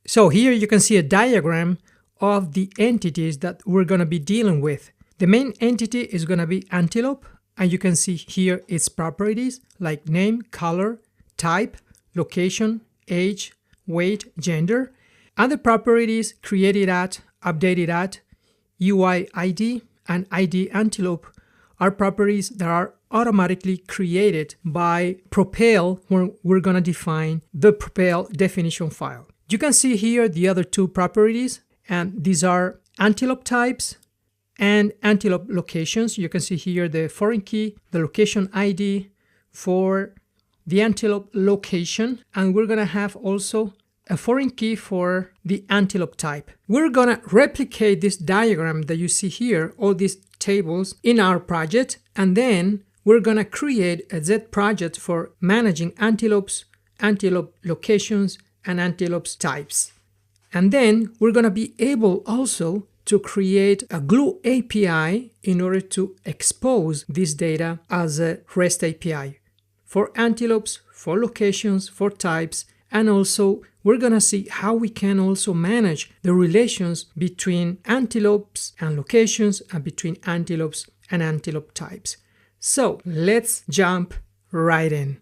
So here you can see a diagram of the entities that we're going to be dealing with. The main entity is going to be antelope, and you can see here its properties like name, color, type, location, age, weight, gender. Other properties created at, updated at, UI ID, and ID antelope are properties that are automatically created by Propel when we're going to define the Propel definition file. You can see here the other two properties, and these are antelope types and antelope locations. You can see here the foreign key, the location ID for the antelope location, and we're going to have also a foreign key for the antelope type. We're going to replicate this diagram that you see here, all these tables, in our project, and then we're going to create a Z project for managing antelopes, antelope locations, and antelopes types. And then we're going to be able also to create a Glue API in order to expose this data as a REST API for antelopes, for locations, for types, and also we're going to see how we can also manage the relations between antelopes and locations and between antelopes and antelope types. So let's jump right in.